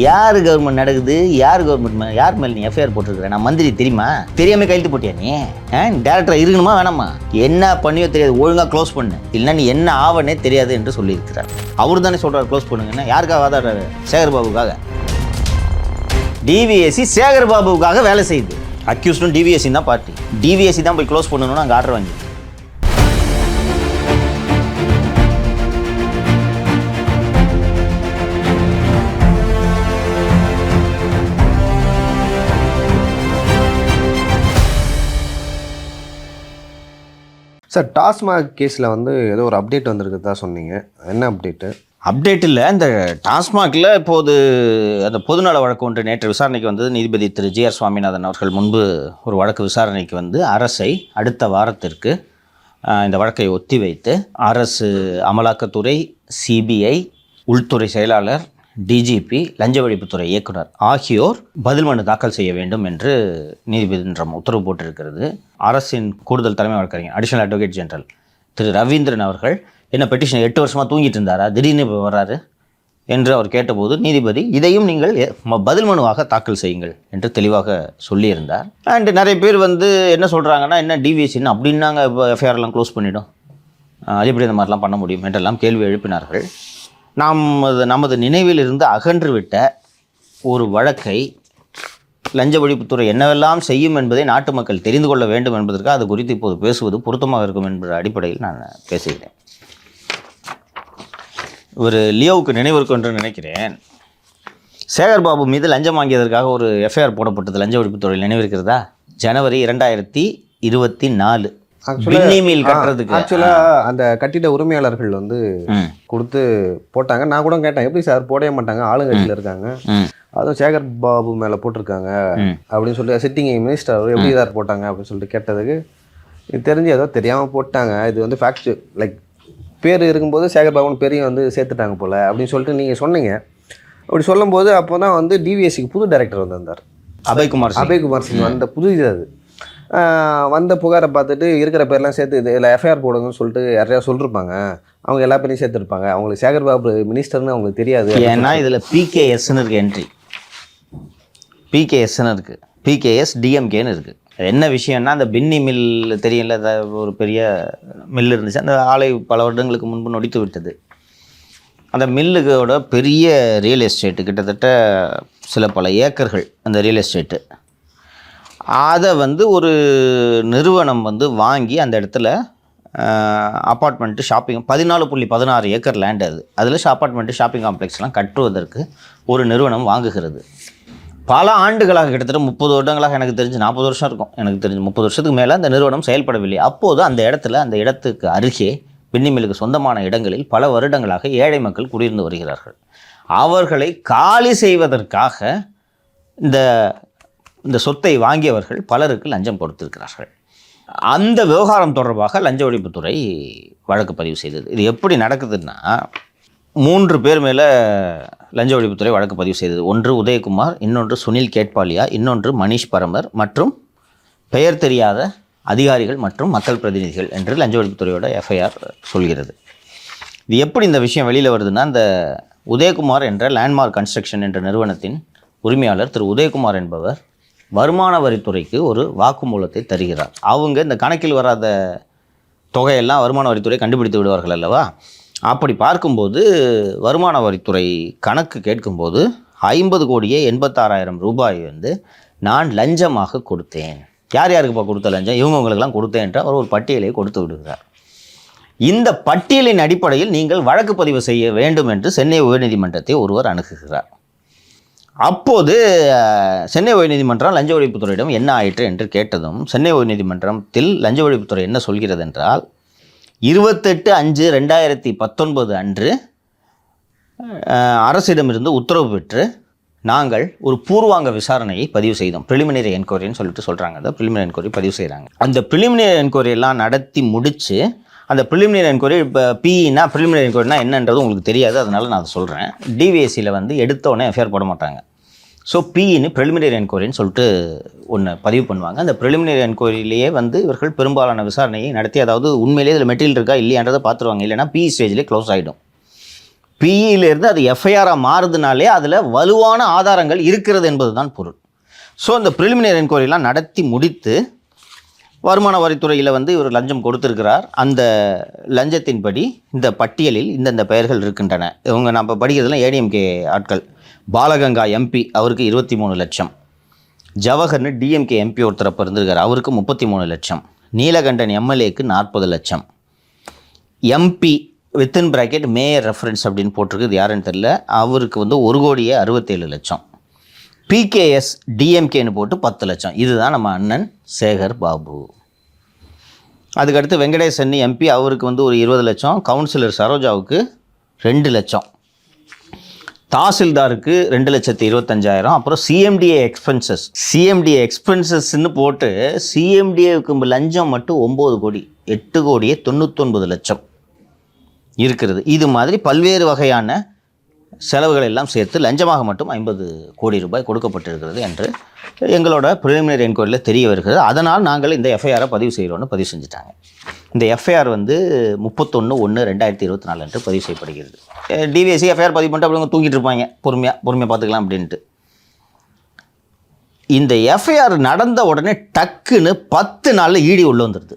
யார் கவர்மெண்ட் நடக்குது, யார் கவர்மெண்ட், யார் மேலே நீ எஃப்ஐஆர் போட்டிருக்கிற? நான் மந்திரி தெரியுமா? தெரியாமல் கையெழுத்து போட்டியா நீ? டேரக்டராக இருக்கணுமா வேணாமா? என்ன பண்ணியோ தெரியாது, ஒழுங்காக க்ளோஸ் பண்ணு, இல்லைன்னா நீ என்ன ஆவனே தெரியாது என்று சொல்லியிருக்கிறார். அவர் தானே சொல்கிறார் க்ளோஸ் பண்ணுங்கன்னா. யாருக்காக வாதாடுறாரு? சேகர்பாபுக்காக. டிவிஎஸ்சி சேகர்பாபுக்காக வேலை செய்யுது. அக்யூஸ்டும் டிவிஎஸ்சி தான் பார்ட்டி. டிவிஎஸ்சி தான் போய் க்ளோஸ் பண்ணணும்னு அங்கே ஆர்டர் வாங்கி. சார், டாஸ்மாக் கேஸில் வந்து ஏதோ ஒரு அப்டேட் வந்திருக்குதா சொன்னீங்க. என்ன அப்டேட்டு? அப்டேட் இல்லை, இந்த டாஸ்மாகில் இப்போது அந்த பொதுநல வழக்கு ஒன்று நேற்று விசாரணைக்கு வந்தது. நீதிபதி திரு ஜி.ஆர். சுவாமிநாதன் அவர்கள் முன்பு ஒரு வழக்கு விசாரணைக்கு வந்து அரசை அடுத்த வாரத்திற்கு இந்த வழக்கை ஒத்திவைத்து அரசு, அமலாக்கத்துறை, சிபிஐ, உள்துறை செயலாளர், டிஜிபி, லஞ்ச ஒழிப்புத்துறை இயக்குனர் ஆகியோர் பதில் மனு தாக்கல் செய்ய வேண்டும் என்று நீதிபதிமன்றம் உத்தரவு போட்டிருக்கிறது. அரசின் கூடுதல் தலைமை வழக்கறிஞர் அடிஷனல் அட்வொகேட் ஜெனரல் திரு ரவீந்திரன் அவர்கள் என்ன பெட்டிஷன் 8 வருஷமாக தூங்கிட்டு இருந்தாரா, திடீர்னு இப்போ வர்றாரு என்று அவர் கேட்டபோது நீதிபதி இதையும் நீங்கள் பதில் மனுவாக தாக்கல் செய்யுங்கள் என்று தெளிவாக சொல்லியிருந்தார். அண்டு நிறைய பேர் வந்து என்ன சொல்கிறாங்கன்னா, என்ன டிவிஎஸ்சின்னு அப்படின்னாங்க இப்போ எஃப்ஐஆர்லாம் க்ளோஸ் பண்ணிவிடும், அது எப்படி இந்த மாதிரிலாம் பண்ண முடியும் என்றெல்லாம் கேள்வி எழுப்பினார்கள். நமது நினைவில் இருந்து அகன்றுவிட்ட ஒரு வழக்கை லஞ்ச ஒழிப்புத்துறை என்னவெல்லாம் செய்யும் என்பதை நாட்டு மக்கள் தெரிந்து கொள்ள வேண்டும் என்பதற்கு அது குறித்து இப்போது பேசுவது பொருத்தமாக இருக்கும் என்ற அடிப்படையில் நான் பேசுகிறேன். ஒரு லியோவுக்கு நினைவு இருக்கும் என்று நினைக்கிறேன். சேகர்பாபு மீது லஞ்சம் வாங்கியதற்காக ஒரு எஃப்ஐஆர் போடப்பட்டது லஞ்ச ஒழிப்புத்துறையில் நினைவிருக்கிறதா? ஜனவரி 2024. ஆக்சுவலாக அந்த கட்டிட உரிமையாளர்கள் வந்து கொடுத்து போட்டாங்க. நான் கூட கேட்டேன், எப்படி சார் போடவே மாட்டாங்க, ஆளுங்கட்சியில் இருக்காங்க, அதுவும் சேகர் பாபு மேலே போட்டிருக்காங்க அப்படின்னு சொல்லி சிட்டிங் மினிஸ்டர் எப்படி சார் போட்டாங்க அப்படின்னு சொல்லிட்டு கேட்டதுக்கு, இது தெரிஞ்சு ஏதோ தெரியாமல் போட்டாங்க, இது வந்து ஃபேக்ட், லைக் பேர் இருக்கும்போது சேகர் பாபுன்னு பேரையும் வந்து சேர்த்துட்டாங்க போல் அப்படின்னு சொல்லிட்டு நீங்கள் சொன்னீங்க. அப்படி சொல்லும்போது அப்போ தான் வந்து டிவிஎஸ்சிக்கு புது டைரக்டர் வந்திருந்தார், அபய்குமார் சிங். வந்த புது இது அது வந்த புகாரை பார்த்துட்டு இருக்கிற பேர்லாம் சேர்த்து இதில் எஃப்ஐஆர் போடுங்கன்னு சொல்லிட்டு யாரையா சொல்லியிருப்பாங்க. அவங்க எல்லா பேரையும் சேர்த்துருப்பாங்க. அவங்களுக்கு சேகர் பாபு மினிஸ்டர்னு அவங்களுக்கு தெரியாது. ஏன்னா இதில் பிகேஎஸ்ன்னு இருக்குது, என்ட்ரி பிகேஎஸ்ன்னு இருக்குது, பிகேஎஸ் டிஎம்கேன்னு இருக்குது. என்ன விஷயம்னா, அந்த பின்னி மில் தெரியல, ஒரு பெரிய மில் இருந்துச்சு, அந்த ஆலை பல வருடங்களுக்கு முன்பு நொடித்து விட்டது. அந்த மில்லுக்கோட பெரிய ரியல் எஸ்டேட்டு, கிட்டத்தட்ட பல ஏக்கர்கள் அந்த ரியல் எஸ்டேட்டு, அதை வந்து ஒரு நிறுவனம் வந்து வாங்கி அந்த இடத்துல அப்பார்ட்மெண்ட்டு, ஷாப்பிங், 14.16 ஏக்கர் லேண்ட் அது, அதில் அப்பார்ட்மெண்ட்டு, ஷாப்பிங் காம்ப்ளெக்ஸ்லாம் கட்டுவதற்கு ஒரு நிறுவனம் வாங்குகிறது. பல ஆண்டுகளாக, கிட்டத்தட்ட 30 வருடங்களாக, எனக்கு தெரிஞ்சு 40 வருஷம் இருக்கும், எனக்கு தெரிஞ்சு 30 வருஷத்துக்கு மேலே அந்த நிறுவனம் செயல்படவில்லை. அப்போது அந்த இடத்துக்கு அருகே பின்னிமிலுக்கு சொந்தமான இடங்களில் பல வருடங்களாக ஏழை மக்கள் குடியிருந்து வருகிறார்கள். அவர்களை காலி செய்வதற்காக இந்த சொத்தை வாங்கியவர்கள் பலருக்கு லஞ்சம் கொடுத்திருக்கிறார்கள். அந்த விவகாரம் தொடர்பாக லஞ்ச ஒழிப்புத்துறை வழக்கு பதிவு செய்தது. இது எப்படி நடக்குதுன்னா, 3 பேர் மேலே லஞ்ச ஒழிப்புத்துறை வழக்கு பதிவு செய்தது. ஒன்று உதயகுமார், இன்னொன்று சுனில் கேட்பாலியா, இன்னொன்று மணிஷ் பரமர் மற்றும் பெயர் தெரியாத அதிகாரிகள் மற்றும் மக்கள் பிரதிநிதிகள் என்று லஞ்ச ஒழிப்புத்துறையோட எஃப்ஐஆர் சொல்கிறது. இது எப்படி இந்த விஷயம் வெளியில் வருதுன்னா, இந்த உதயகுமார் என்ற லேண்ட்மார்க் கன்ஸ்ட்ரக்ஷன் என்ற நிறுவனத்தின் உரிமையாளர் திரு உதயகுமார் என்பவர் வருமான வரித்துறைக்கு ஒரு வாக்குமூலத்தை தருகிறார். அவங்க இந்த கணக்கில் வராத தொகையெல்லாம் வருமான வரித்துறை கண்டுபிடித்து விடுவார்கள் அல்லவா? அப்படி பார்க்கும்போது வருமான வரித்துறை கணக்கு கேட்கும்போது 50,86,00,000 ரூபாய் வந்து நான் லஞ்சமாக கொடுத்தேன். யார் யாருக்குப்பா கொடுத்த லஞ்சம்? இவங்களுக்கெல்லாம் கொடுத்தேன் என்று அவர் ஒரு பட்டியலை கொடுத்து விடுகிறார். இந்த பட்டியலின் அடிப்படையில் நீங்கள் வழக்கு பதிவு செய்ய வேண்டும் என்று சென்னை உயர்நீதிமன்றத்தை ஒருவர் அணுகுகிறார். அப்போது சென்னை உயர்நீதிமன்றம் லஞ்ச ஒழிப்புத்துறையிடம் என்ன ஆயிற்று என்று கேட்டதும், சென்னை உயர்நீதிமன்றத்தில் லஞ்ச ஒழிப்புத்துறை என்ன சொல்கிறது என்றால், 28/5/2019 அன்று அரசிடமிருந்து உத்தரவு பெற்று நாங்கள் ஒரு பூர்வாங்க விசாரணையை பதிவு செய்தோம். ப்ரிலிமினரி என்கொயரின்னு சொல்லிட்டு சொல்கிறாங்க. அந்த ப்ரிலிமினரி என்கொயரி பதிவு செய்கிறாங்க. அந்த ப்ரிலிமினரி என்கொயரியெல்லாம் நடத்தி முடித்து, அந்த ப்ரிலிமினரி என்கொயரி, இப்போ பிஇனா ப்ரிலிமினரி என்கொயரினா என்னன்றது உங்களுக்கு தெரியாது, அதனால் நான் அதை சொல்கிறேன். டிவிஎஸ்சியில் வந்து எடுத்தோடனே எஃப்ஐஆர் போட மாட்டாங்க. ஸோ பிஇன்னு ப்ரிலிமினரி என்கொயரின்னு சொல்லிட்டு ஒன்று பதிவு பண்ணுவாங்க. அந்த ப்ரிலிமினரி என்கொயரியிலேயே வந்து இவர்கள் பெரும்பாலான விசாரணையை நடத்தி, அதாவது உண்மையிலேயே இதில் மெட்டீரியல் இருக்கா இல்லையான்றதை பார்த்துருவாங்க. இல்லைனா பிஇ ஸ்டேஜ்லேயே க்ளோஸ் ஆகிடும். பிஇலேருந்து அது எஃப்ஐஆராக மாறுதுனாலே அதில் வலுவான ஆதாரங்கள் இருக்கிறது என்பது தான் பொருள். ஸோ இந்த ப்ரிலிமினரி என்கொயரிலாம் நடத்தி முடித்து வருமான வரித்துறையில் வந்து இவர் லஞ்சம் கொடுத்துருக்கிறார். அந்த லஞ்சத்தின்படி இந்த பட்டியலில் இந்தந்த பெயர்கள் இருக்கின்றன. இவங்க நம்ம படிக்கிறதுலாம் ஏடிஎம்கே ஆட்கள். பாலகங்கா எம்பி, அவருக்கு 23 லட்சம். ஜவஹர்னு டிஎம்கே எம்பி ஒருத்தர் அப்போ இருந்திருக்கார், அவருக்கு 33 லட்சம். நீலகண்டன் எம்எல்ஏக்கு 40 லட்சம். MP within bracket mayor reference அப்படின்னு போட்டிருக்கு, இது யாருன்னு தெரியல, அவருக்கு வந்து 1,67 லட்சம். பிகேஎஸ் டிஎம்கேன்னு போட்டு 10 லட்சம். இதுதான் நம்ம அண்ணன் சேகர் பாபு. அதுக்கடுத்து வெங்கடேசன் எம்பி, அவருக்கு வந்து ஒரு 20 லட்சம். கவுன்சிலர் சரோஜாவுக்கு 2 லட்சம். தாசில்தாருக்கு 2,25,000. அப்புறம் சிஎம்டிஏ எக்ஸ்பென்சஸ்ன்னு போட்டு சிஎம்டிஏவுக்கு லஞ்சம் மட்டும் 9 கோடி, 8,99 லட்சம் இருக்கிறது. இது மாதிரி பல்வேறு வகையான செலவுகள் எல்லாம் சேர்த்து லஞ்சமாக மட்டும் 50 கோடி ரூபாய் கொடுக்கப்பட்டிருக்கிறது என்று எங்களோட ப்ரிலிமினரி என்கொயரியில் தெரிய வருகிறது. அதனால் நாங்கள் இந்த எஃப்ஐஆரை பதிவு செய்கிறோன்னு பதிவு செஞ்சுட்டாங்க. இந்த எஃப்ஐஆர் வந்து 31/1/2024 அன்று பதிவு செய்யப்படுகிறது. டிவிஎஸ்சி எஃப்ஐஆர் பதிவு பண்ணிட்டு அப்படி தூங்கிட்டு இருப்பாங்க, பொறுமையாக பார்த்துக்கலாம் அப்படின்ட்டு. இந்த எஃப்ஐஆர் நடந்த உடனே டக்குன்னு 10 நாளில் இடி உள்ள வந்துடுது.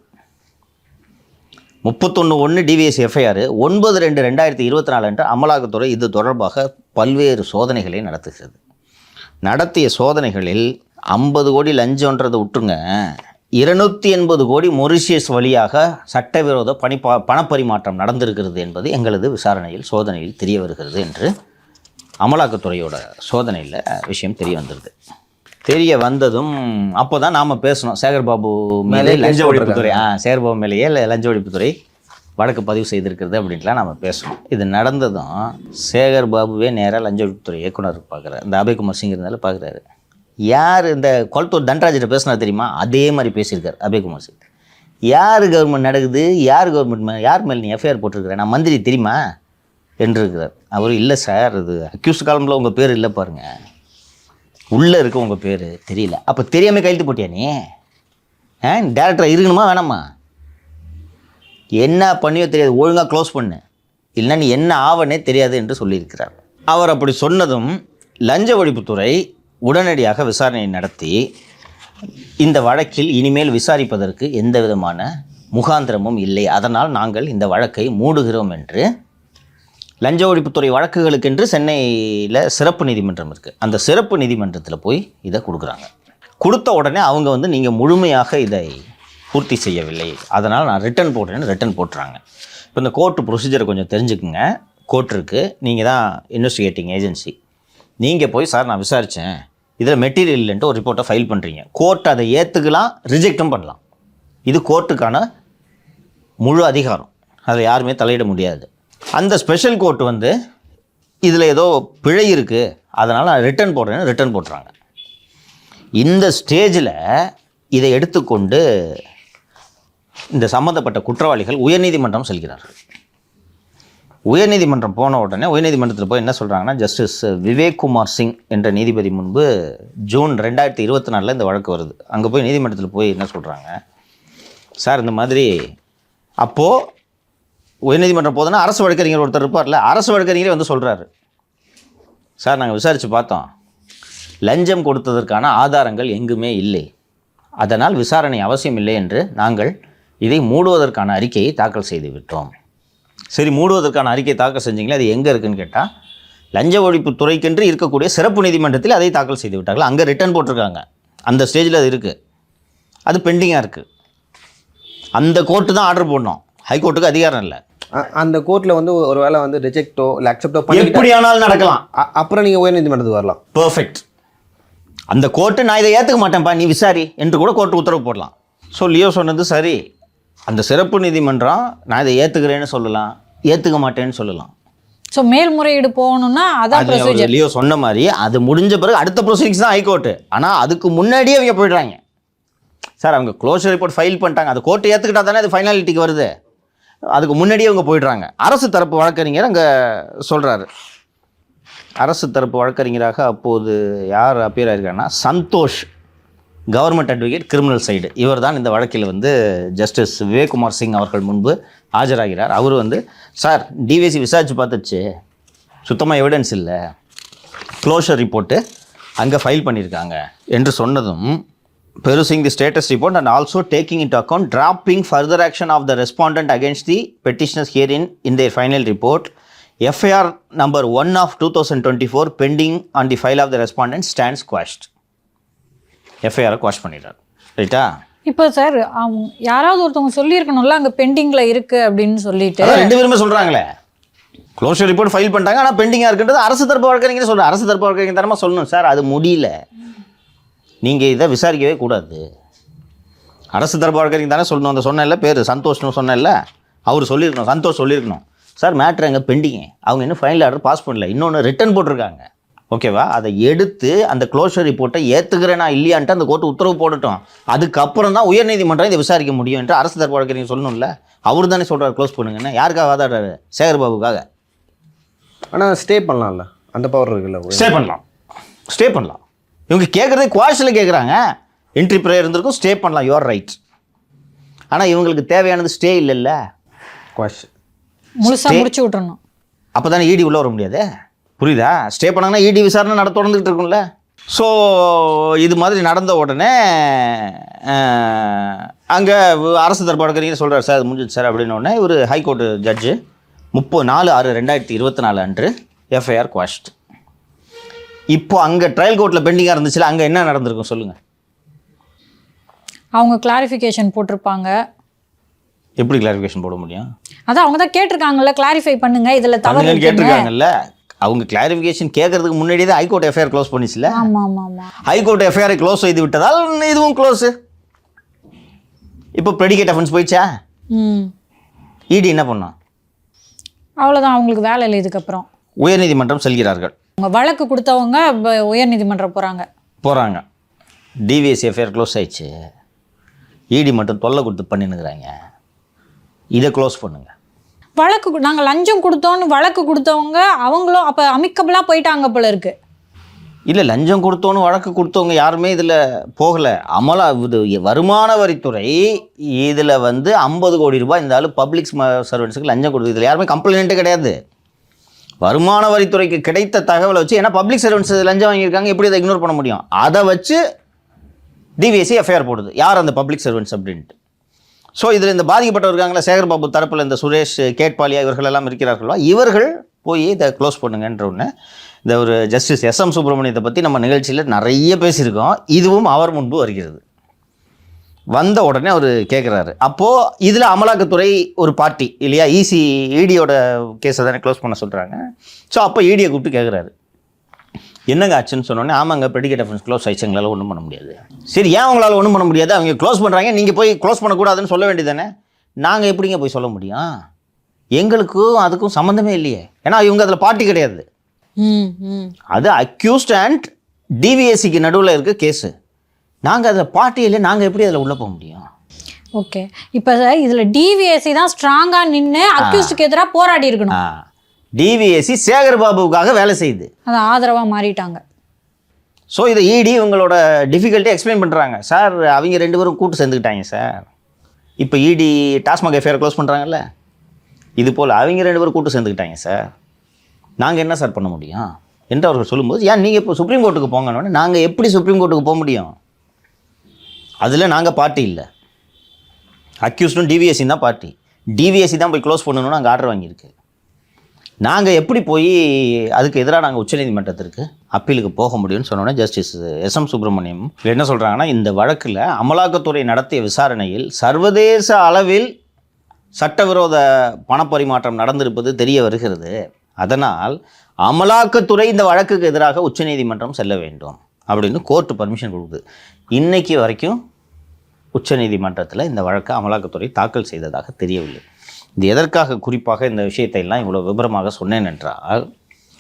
31/1 டிவிஎஸ்சி எஃப்ஐஆர் 9/2/2024 அன்று அமலாக்கத்துறை இது தொடர்பாக பல்வேறு சோதனைகளை நடத்துகிறது. நடத்திய சோதனைகளில் 50 கோடி லஞ்சம்ன்றதை விட்டுருங்க, 280 கோடி மொரிஷியஸ் வழியாக சட்டவிரோத பணப்பரிமாற்றம் நடந்திருக்கிறது என்பது எங்களது விசாரணையில் சோதனையில் தெரிய வருகிறது என்று அமலாக்கத்துறையோட சோதனையில் விஷயம் தெரிய வந்துடுது. தெரிய வந்ததும் அப்போ தான் நாம் பேசணும், சேகர்பாபு மேலே லஞ்ச ஒழிப்புத்துறை சேகர்பாபு மேலேயே லஞ்ச ஒழிப்புத்துறை வழக்கு பதிவு செய்திருக்கிறது அப்படின்ட்டுலாம் நம்ம பேசணும். இது நடந்ததும் சேகர்பாபுவே நேராக லஞ்ச ஒழிப்புத்துறை இயக்குனர் பார்க்குறாரு. இந்த அபய்குமார் சிங் இருந்தாலும் பார்க்குறாரு. யார் இந்த கொளத்தூர் தன்ராஜிட்ட பேசினார் தெரியுமா, அதே மாதிரி பேசியிருக்கார் அபய்குமார் சிங். யார் கவர்மெண்ட் நடக்குது, யார் கவர்மெண்ட் யார் மேலே நீ எஃப்ஐஆர் போட்டிருக்கிறேன், நான் மந்திரி தெரியுமா என்று இருக்கிறார். அவர் இல்லை சார், அது அக்யூஸ்ட் காலமில் உங்கள் பேர் இல்லை பாருங்கள், உள்ளே இருக்க உங்கள் பேர் தெரியல. அப்போ தெரியாமல் கையெழுத்து போட்டியா நீ? டேரக்டராக இருக்கணுமா வேணாமா? என்ன பண்ணியோ தெரியாது, ஒழுங்காக க்ளோஸ் பண்ணு, இல்லைன்னா நீ என்ன ஆவனே தெரியாது என்று சொல்லியிருக்கிறார். அவர் அப்படி சொன்னதும் லஞ்ச ஒழிப்புத்துறை உடனடியாக விசாரணை நடத்தி இந்த வழக்கில் இனிமேல் விசாரிப்பதற்கு எந்த விதமான முகாந்திரமும் இல்லை, அதனால் நாங்கள் இந்த வழக்கை மூடுகிறோம் என்று லஞ்ச ஒழிப்புத்துறை வழக்குகளுக்கென்று சென்னையில் சிறப்பு நீதிமன்றம் இருக்குது. அந்த சிறப்பு நீதிமன்றத்தில் போய் இதை கொடுக்குறாங்க. கொடுத்த உடனே அவங்க வந்து நீங்கள் முழுமையாக இதை பூர்த்தி செய்யவில்லை, அதனால் நான் ரிட்டன் போடுறேன்னு ரிட்டன் போட்டுறாங்க. இப்போ இந்த கோர்ட்டு ப்ரொசீஜரை கொஞ்சம் தெரிஞ்சுக்குங்க. கோர்ட் இருக்குது, நீங்கள் தான் இன்வெஸ்டிகேட்டிங் ஏஜென்சி. நீங்கள் போய் சார் நான் விசாரித்தேன், இதில் மெட்டீரியல் இல்லைன்ட்டு ஒரு ரிப்போர்ட்டை ஃபைல் பண்ணுறீங்க. கோர்ட் அதை ஏற்றுக்கலாம், ரிஜெக்டும் பண்ணலாம். இது கோர்ட்டுக்கான முழு அதிகாரம், அதில் யாருமே தலையிட முடியாது. அந்த ஸ்பெஷல் கோர்ட் வந்து இதில் ஏதோ பிழை இருக்குது, அதனால் நான் ரிட்டன் போடுறேன்னு ரிட்டன் போட்டுறாங்க. இந்த ஸ்டேஜில் இதை எடுத்துக்கொண்டு இந்த சம்மந்தப்பட்ட குற்றவாளிகள் உயர்நீதிமன்றம் செல்கிறார்கள். உயர்நீதிமன்றம் போன உடனே உயர்நீதிமன்றத்தில் போய் என்ன சொல்கிறாங்கன்னா, ஜஸ்டிஸ் விவேக் குமார் சிங் என்ற நீதிபதி முன்பு ஜூன் 2024 இந்த வழக்கு வருது. அங்கே போய் நீதிமன்றத்தில் போய் என்ன சொல்கிறாங்க, சார் இந்த மாதிரி அப்போது உயர்நீதிமன்றம் போதுன்னா அரசு வழக்கறிஞர் ஒருத்தர் இருப்பார்ல, அரசு வழக்கறிஞரே வந்து சொல்கிறாரு, சார் நாங்கள் விசாரித்து பார்த்தோம், லஞ்சம் கொடுத்ததற்கான ஆதாரங்கள் எங்குமே இல்லை, அதனால் விசாரணை அவசியம் இல்லை என்று நாங்கள் இதை மூடுவதற்கான அறிக்கையை தாக்கல் செய்து விட்டோம். சரி, மூடுவதற்கான அறிக்கை தாக்கல் செஞ்சீங்களே, அது எங்கே இருக்குதுன்னு கேட்டால் லஞ்ச ஒழிப்பு துறைக்கென்று இருக்கக்கூடிய சிறப்பு நீதிமன்றத்தில் அதை தாக்கல் செய்து விட்டார்கள். அங்கே ரிட்டர்ன் போட்டிருக்காங்க, அந்த ஸ்டேஜில் அது இருக்குது, அது பெண்டிங்காக இருக்குது. அந்த கோர்ட்டு தான் ஆர்டர் போடணும், ஹைகோர்ட்டுக்கு அதிகாரம் இல்லை. அந்த கோர்ட்டில் வந்து ஒரு வேளை வந்து ரிஜெக்டோ இல்லை அக்செப்டோ பண்ணி எப்படியானாலும் நடக்கலாம். அப்புறம் நீங்கள் உயர்நீதிமன்றத்துக்கு வரலாம். பர்ஃபெக்ட். அந்த கோர்ட்டு நான் இதை ஏற்றுக்க மாட்டேன்ப்பா நீ விசாரி என்று கூட கோர்ட்டு உத்தரவு போடலாம். ஸோ லியோ சொன்னது சரி, அந்த சிறப்பு நீதிமன்றம் நான் இதை ஏற்றுக்கிறேன்னு சொல்லலாம், ஏற்றுக்க மாட்டேன்னு சொல்லலாம். ஸோ மேல்முறையீடு போகணும்னா அதான் ப்ரொசீஜர். லியோ சொன்ன மாதிரி அது முடிஞ்ச பிறகு அடுத்த ப்ரொசீடிங்ஸ் தான் ஹைகோர்ட்டு. ஆனால் அதுக்கு முன்னாடியே அவங்க போயிடுறாங்க. சார் அவங்க க்ளோஷர் ரிப்போர்ட் ஃபைல் பண்ணிட்டாங்க, அது கோர்ட்டு ஏற்றுக்கிட்டா தானே அது ஃபைனாலிட்டிக்கு வருது, அதுக்கு முன்னாடியே அவங்க போயிடுறாங்க. அரசு தரப்பு வழக்கறிஞர் அங்கே சொல்கிறாரு. அரசு தரப்பு வழக்கறிஞராக அப்போது யார் அப்பியர் ஆயிருக்காருன்னா Santosh, government advocate criminal side. இவர் தான் இந்த வழக்கில் வந்து ஜஸ்டிஸ் விவேக் குமார் சிங் அவர்கள் முன்பு ஆஜராகிறார். அவர் வந்து சார் டிவிஎஸ்சி விசாரித்து பார்த்துச்சு, சுத்தமாக எவிடன்ஸ் இல்லை, க்ளோஷர் ரிப்போர்ட்டு அங்கே ஃபைல் பண்ணியிருக்காங்க என்று சொன்னதும், perusing the status report and also taking into account dropping further action of the respondent against the petitioners herein in their final report, FIR number 1 of 2024 pending on the file of the respondent stands quashed. FIR quash பண்ணிடுறார். ரைட்டா? இப்போ sir யாராவது ஒருத்தவங்க சொல்லியிருக்கணும்ல அங்கே பெண்டிங்கில் இருக்குது அப்படின்னு சொல்லிட்டு. அதான் ரெண்டு பேருமே சொல்கிறாங்களே, க்ளோஷர் ரிப்போர்ட் ஃபைல் பண்ணிட்டாங்க, ஆனால் பெண்டிங்காக இருக்குன்றது அரசு தரப்பு வழக்கறிஞர் சொல்கிறேன். அரசு தரப்பு வழக்கறிஞர் தரமாக சொல்லணும், சார் அது முடியல, நீங்கள் இதை விசாரிக்கவே கூடாது. அரசு தரப்பு வழக்கறிஞர் தானே சொல்லணும். அந்த சொன்னேன்ல பேர் சந்தோஷ்னு சொன்னேன்ல, அவர் சொல்லியிருக்கணும், சந்தோஷ் சொல்லியிருக்கணும், சார் மேட்ரு எங்கே பெண்டிங்கு, அவங்க இன்னும் ஃபைனல் ஆர்டர் பாஸ் பண்ணல, இன்னொன்று ரிட்டன் போட்டிருக்காங்க, ஓகேவா, அதை எடுத்து அந்த க்ளோஷர் ரிப்போர்ட்டை ஏற்றுக்கிறேனா இல்லையான்ட்டு அந்த கோர்ட்டு உத்தரவு போடட்டும், அதுக்கப்புறம் தான் உயர்நீதிமன்றம் இதை விசாரிக்க முடியும் என்று அரசு தரப்பு வழக்கறிஞர் சொல்லணும்ல. அவர் தானே சொல்கிறார் க்ளோஸ் பண்ணுங்கன்னு. யாருக்காக வாதாடுறாரு? சேகர் பாபுக்காக. ஆனால் ஸ்டே பண்ணலாம்ல, அந்த பவர் இருக்குல்ல, ஸ்டே பண்ணலாம். இவங்க கேட்குறதே குவாஷில் கேட்குறாங்க. என்ட்ரி ப்ரேயர் இருந்திருக்கும், ஸ்டே பண்ணலாம், யுவர் ரைட். ஆனால் இவங்களுக்கு தேவையானது ஸ்டே இல்லைல்ல, குவாஷ் முழுசாக முடிச்சு விட்டுறணும். அப்போ தானே இடி உள்ளே வர முடியாது, புரியுதா? ஸ்டே பண்ணாங்கன்னா இடி விசாரணை தொடர்ந்துக்கிட்டு இருக்கும்ல. ஸோ இது மாதிரி நடந்த உடனே அங்கே அரசு தரப்பு வழக்கறிஞர் சொல்கிறார், சார் அது முடிஞ்சிச்சு சார் அப்படின்னு உடனே ஒரு ஹைகோர்ட்டு ஜட்ஜு 4/6/2024 அன்று எஃப்ஐஆர் குவாஷ்ட். இப்போ அங்கே ட்ரையல் கோர்ட்டில் பெண்டிங்காக இருந்துச்சுல, அங்கே என்ன நடந்திருக்கும் சொல்லுங்கள்? அவங்க கிளாரிஃபிகேஷன் போட்டிருப்பாங்க. எப்படி கிளாரிஃபிகேஷன் போட முடியும்? அதான் அவங்க தான் கேட்டிருக்காங்கல்ல, கிளாரிஃபை பண்ணுங்க, இதில் தவறு கேட்டிருக்காங்கல்ல. அவங்க கிளாரிஃபிகேஷன் கேட்கறதுக்கு முன்னாடியே தான் ஹைகோர்ட் எஃப்ஐஆர் க்ளோஸ் பண்ணிச்சுல. ஆமாம் ஆமாம் ஆமாம். ஹைகோர்ட் எஃப்ஐஆரை க்ளோஸ் செய்து விட்டதால் இதுவும் க்ளோஸு. இப்போ ப்ரெடிகேட் அஃபென்ஸ் போயிடுச்சா? இடி என்ன பண்ணோம்? அவ்வளோதான், அவங்களுக்கு வேலை இல்லை. இதுக்கப்புறம் உயர்நீதிமன்றம் செல்கிறார்கள். அவங்க வழக்கு கொடுத்தவங்க உயர்நீதிமன்றம் போகிறாங்க. டிவிஎஸ் எஃப்ஐஆர் க்ளோஸ் ஆயிடுச்சு, இடி மட்டும் தொல்லை கொடுத்து பண்ணினுங்கிறாங்க, இதை க்ளோஸ் பண்ணுங்க. வழக்கு நாங்கள் லஞ்சம் கொடுத்தோன்னு வழக்கு கொடுத்தவங்க அவங்களும் அப்போ அமிக்கபிளாக போயிட்டாங்க போல இருக்கு. இல்லை, லஞ்சம் கொடுத்தோன்னு வழக்கு கொடுத்தவங்க யாருமே இதில் போகலை. இது வருமான வரித்துறை இதில் 50 கோடி ரூபாய் இந்த ஆள் பப்ளிக் சர்வெண்ட்ஸுக்கு லஞ்சம் கொடுத்து இதில் யாருமே கம்ப்ளைண்ட்டே கிடையாது. வருமான வரித்துறைக்கு கிடைத்த தகவலை வச்சு, ஏன்னா பப்ளிக் சர்வெண்ட்ஸ் லஞ்சம் வாங்கியிருக்காங்க, எப்படி அதை இக்னோர் பண்ண முடியும்? அதை வச்சு டிவிஎஸ்சி எஃப்ஐஆர் போடுது, யார் அந்த பப்ளிக் சர்வெண்ட்ஸ் அப்படின்ட்டு. ஸோ இதில் இந்த பாதிக்கப்பட்டவர் இருக்காங்களா, சேகர் பாபு தரப்பில் இந்த சுரேஷ், கேட்பாலியா இவர்கள் எல்லாம் இருக்கிறார்களோ, இவர்கள் போய் இதை க்ளோஸ் பண்ணுங்கன்ற ஒன்று. இந்த ஒரு ஜஸ்டிஸ் SM சுப்பிரமணியத்தை பற்றி நம்ம நிகழ்ச்சியில் நிறைய பேசியிருக்கோம். இதுவும் அவர் முன்பு வருகிறது. வந்த உடனே அவர் கேட்குறாரு, அப்போது இதில் அமலாக்கத்துறை ஒரு பார்ட்டி இல்லையா, இடியோட கேஸை தானே க்ளோஸ் பண்ண சொல்கிறாங்க. ஸோ அப்போ இடியை கூப்பிட்டு கேட்குறாரு, என்னங்க ஆச்சுன்னு சொன்னோடனே, ஆமாங்க ப்ரெடிகேட் அஃபென்ஸ் க்ளோஸ் ஆயிடுச்சு, எங்களால் ஒன்றும் பண்ண முடியாது. சரி, ஏன் உங்களால் ஒன்றும் பண்ண முடியாது? அவங்க க்ளோஸ் பண்ணுறாங்க, நீங்கள் போய் க்ளோஸ் பண்ணக்கூடாதுன்னு சொல்ல வேண்டியதானே? நாங்கள் எப்படிங்க போய் சொல்ல முடியும்? எங்களுக்கும் அதுக்கும் சம்மந்தமே இல்லையே, ஏன்னா இவங்க அதில் பார்ட்டி கிடையாது. அது அக்யூஸ்ட் அண்ட் டிவிஎஸ்சிக்கு நடுவில் இருக்க கேஸு. நாங்கள் அதில் பார்ட்டி இல்லை, நாங்கள் எப்படி அதில் உள்ளே போக முடியும்? ஓகே, இப்போ இதில் டிவிஎஸ்சி தான் ஸ்ட்ராங்காக நின்று அக்யூஸ்டுக்கு எதிராக போராடி இருக்கணும். டிவிஎஸ்சி சேகர் பாபுவுக்காக வேலை செய்யுது, அது ஆதரவாக மாறிட்டாங்க. ஸோ இதை இடி உங்களோட டிஃபிகல்ட்டி எக்ஸ்பிளைன் பண்ணுறாங்க. சார் அவங்க 2 பேரும் கூட்டு சேர்ந்துக்கிட்டாங்க சார். இப்போ இடி டாஸ்மாக் எஃப்ஐஆர் க்ளோஸ் பண்ணுறாங்கல்ல, இது போல் அவங்க 2 பேரும் கூட்டு சேர்ந்துக்கிட்டாங்க சார், நாங்கள் என்ன சார் பண்ண முடியும் என்று அவர்கள் சொல்லும்போது, ஏன் நீங்கள் இப்போ சுப்ரீம் கோர்ட்டுக்கு போங்கன்னு, நாங்கள் எப்படி சுப்ரீம் கோர்ட்டுக்கு போக முடியும்? அதில் நாங்கள் பார்ட்டி இல்லை, அக்யூஸ்டும் டிவிஎஸ்சி தான் பார்ட்டி. டிவிஎஸ்சி தான் போய் க்ளோஸ் பண்ணணும்னு அங்கே ஆர்டர் வாங்கியிருக்கு. நாங்கள் எப்படி போய் அதுக்கு எதிராக நாங்கள் உச்சநீதிமன்றத்திற்கு அப்பீலுக்கு போக முடியும்னு சொன்னோன்னே ஜஸ்டிஸ் SM சுப்பிரமணியம் என்ன சொல்கிறாங்கன்னா, இந்த வழக்கில் அமலாக்கத்துறை நடத்திய விசாரணையில் சர்வதேச அளவில் சட்டவிரோத பணப்பரிமாற்றம் நடந்திருப்பது தெரிய வருகிறது. அதனால் அமலாக்கத்துறை இந்த வழக்குக்கு எதிராக உச்சநீதிமன்றம் செல்ல வேண்டும் அப்படின்னு கோர்ட்டு பர்மிஷன் கொடுக்குது. இன்றைக்கி வரைக்கும் உச்சநீதிமன்றத்தில் இந்த வழக்கை அமலாக்கத்துறை தாக்கல் செய்ததாக தெரியவில்லை. இது எதற்காக குறிப்பாக இந்த விஷயத்தை எல்லாம் இவ்வளோ விபரமாக சொன்னேன் என்றால்,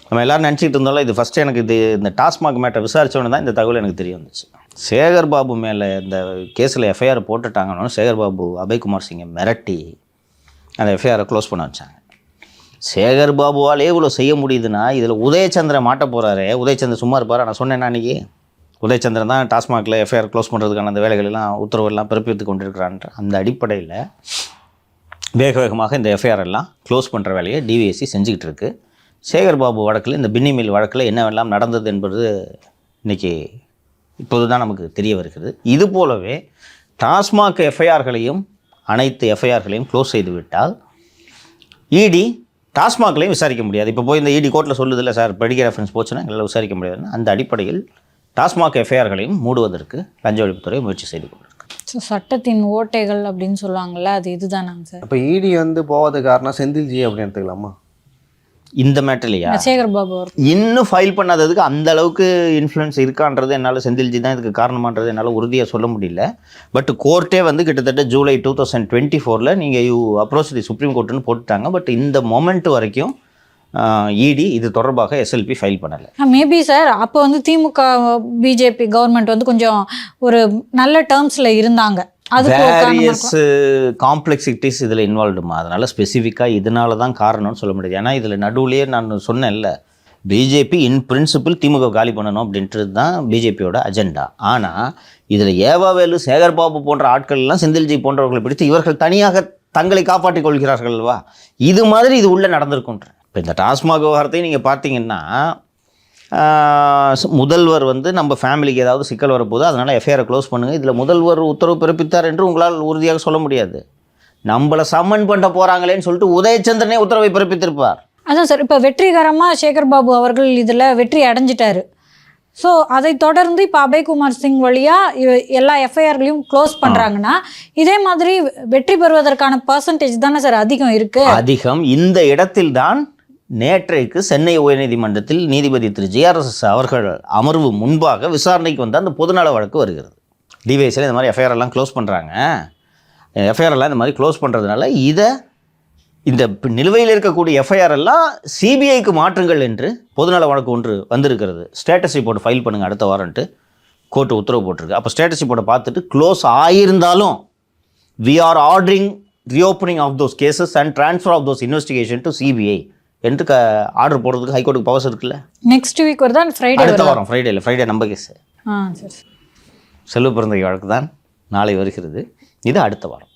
நம்ம எல்லோரும் நினச்சிக்கிட்டு இருந்தாலும் இது ஃபஸ்ட்டு எனக்கு இந்த டாஸ்மாக் மேட்டை விசாரித்தோன்னு தான் இந்த தகவல் எனக்கு தெரிய வந்துச்சு. சேகர் பாபு மேலே இந்த கேஸில் எஃப்ஐஆர் போட்டுட்டாங்கன்னு சேகர் பாபு அபய்குமார் சிங்கை மிரட்டி அந்த எஃப்ஐஆரை க்ளோஸ் பண்ண வச்சாங்க. சேகர் பாபுவாலே இவ்வளோ செய்ய முடியுதுன்னா இதில் உதயச்சந்திரன் மாட்ட போகிறாரு. உதயச்சந்திரன் சும்மா இருப்பார். நான் சொன்னேன் அன்றைக்கி, உதயச்சந்திரன் தான் டாஸ்மாகில் எஃப்ஐஆர் க்ளோஸ் பண்ணுறதுக்கான அந்த வேலைகளெல்லாம் உத்தரவெல்லாம் பிறப்பித்து கொண்டிருக்கிறான்ற அந்த அடிப்படையில் வேக வேகமாக இந்த எஃப்ஐஆர் எல்லாம் க்ளோஸ் பண்ணுற வேலையை டிவிஎஸ்சி செஞ்சுக்கிட்டு இருக்குது. சேகர் பாபு வழக்கில், இந்த பின்னி மில் வழக்கில் என்னவெல்லாம் நடந்தது என்பது இன்றைக்கி இப்போது தான் நமக்கு தெரிய வருகிறது. இது போலவே டாஸ்மாக் எஃப்ஐஆர்களையும் அனைத்து எஃப்ஐஆர்களையும் க்ளோஸ் செய்து விட்டால் இடி டாஸ்மாக்லையும் விசாரிக்க முடியாது. இப்போ போய் இந்த இடி கோர்ட்டில் சொல்லுதில்ல சார், மெடிக்கல் ரெஃபரன்ஸ் போச்சுன்னா எங்களால் விசாரிக்க முடியாதுன்னு, அந்த அடிப்படையில் டாஸ்மாக் எஃப்ஐஆர்களையும் மூடுவதற்கு லஞ்ச ஒழிப்புத்துறை முயற்சி செய்து கொண்டிருக்கு. ஸோ சட்டத்தின் ஓட்டைகள் அப்படின்னு சொல்லுவாங்கள்ல, அது இதுதானாங்க சார்? அப்போ இடி வந்து போகாத காரணம் செந்தில்ஜி அப்படின்னு எடுத்துக்கலாமா இந்த மேட்டர்லையா? சேகர் பாபு அவர் இன்னும் ஃபைல் பண்ணாததுக்கு அந்த அளவுக்கு இன்ஃப்ளூயன்ஸ் இருக்கான்றது என்னால், செந்தில்ஜி தான் இதுக்கு காரணமானது என்னால் உறுதியாக சொல்ல முடியல. பட் கோர்ட்டே வந்து கிட்டத்தட்ட ஜூலை 2024 நீங்கள் அப்ரோச் தி சுப்ரீம் கோர்ட்டுன்னு போட்டுட்டாங்க. பட் இந்த மொமெண்ட் வரைக்கும் இடி இது தொடர்பாக எஸ்எல்பி ஃபைல் பண்ணலை. மேபி சார் அப்போ வந்து திமுக பிஜேபி கவர்மெண்ட் வந்து கொஞ்சம் ஒரு நல்ல டேர்ம்ஸில் இருந்தாங்க. வேரியஸ் காம்ப்ளெக்சிட்டிஸ் இதில் இன்வால்வ்டுமா, அதனால் ஸ்பெசிஃபிக்காக இதனால தான் காரணம்னு சொல்ல முடியாது. ஏன்னா இதில் நடுவுலேயே நான் சொன்னேன்ல, பிஜேபி இன் பிரின்சிபிள் திமுக காலி பண்ணணும் அப்படின்றது தான் பிஜேபியோட அஜெண்டா. ஆனால் இதில் ஏவாவேலு, சேகர்பாபு போன்ற ஆட்கள்லாம் செந்தில்ஜி போன்றவர்களை பிடித்து இவர்கள் தனியாக தங்களை காப்பாற்றிக் கொள்கிறார்கள் அல்லவா, இது மாதிரி இது உள்ளே நடந்திருக்குன்ற. இப்போ இந்த டாஸ்மாக் விவகாரத்தை நீங்கள் பார்த்தீங்கன்னா, முதல்வர் வந்து நம்ம ஃபேமிலிக்கு ஏதாவது சிக்கல் வரப்போகுது, அதனால் எஃப்ஐஆரை க்ளோஸ் பண்ணுங்கள், இதில் முதல்வர் உத்தரவு பிறப்பித்தார் என்று உங்களால் உறுதியாக சொல்ல முடியாது. நம்மளை சம்மன் பண்ண போகிறாங்களேன்னு சொல்லிட்டு உதயச்சந்திரனே உத்தரவை பிறப்பித்திருப்பார். அதான் சார், இப்போ வெற்றிகரமாக சேகர் பாபு அவர்கள் இதில் வெற்றி அடைஞ்சிட்டாரு. ஸோ அதை தொடர்ந்து இப்போ அபய்குமார் சிங் வழியாக எல்லா எஃப்ஐஆர்களையும் க்ளோஸ் பண்ணுறாங்கன்னா, இதே மாதிரி வெற்றி பெறுவதற்கான பர்சன்டேஜ் தானே சார் அதிகம் இருக்குது? அதிகம். இந்த இடத்தில்தான் நேற்றைக்கு சென்னை உயர்நீதிமன்றத்தில் நீதிபதி திரு ஜிஆர்எஸ் அவர்கள் அமர்வு முன்பாக விசாரணைக்கு வந்து அந்த பொதுநல வழக்கு வருகிறது. டிவைஸில் இந்த மாதிரி எஃப்ஐஆர் எல்லாம் க்ளோஸ் பண்ணுறாங்க. எஃப்ஐஆர் எல்லாம் இந்த மாதிரி க்ளோஸ் பண்ணுறதுனால இந்த நிலுவையில் இருக்கக்கூடிய எஃப்ஐஆர் எல்லாம் சிபிஐக்கு மாற்றுங்கள் என்று பொதுநல வழக்கு ஒன்று வந்திருக்கிறது. ஸ்டேட்டஸ் ரிப்போர்ட் ஃபைல் பண்ணுங்கள் அடுத்த வாரன்ட்டு கோர்ட்டு உத்தரவு போட்டிருக்கு. அப்போ ஸ்டேட்டஸ் ரிப்போர்ட்டை பார்த்துட்டு க்ளோஸ் ஆகியிருந்தாலும் we are ordering reopening of those cases and transfer of those investigation to CBI என்று ஆர்டர் போடுறதுக்கு ஹைகோர்ட்டுக்கு பவர்ஸ் இருக்குல்ல. நெக்ஸ்ட் வீக் வருதா? ஃப்ரைடே அடுத்த வாரம். ஃப்ரைடே நம்ம கேஸ். சரி. செல்வ பிறந்தகை வழக்கு தான் நாளை வருகிறது. இது அடுத்த வாரம்.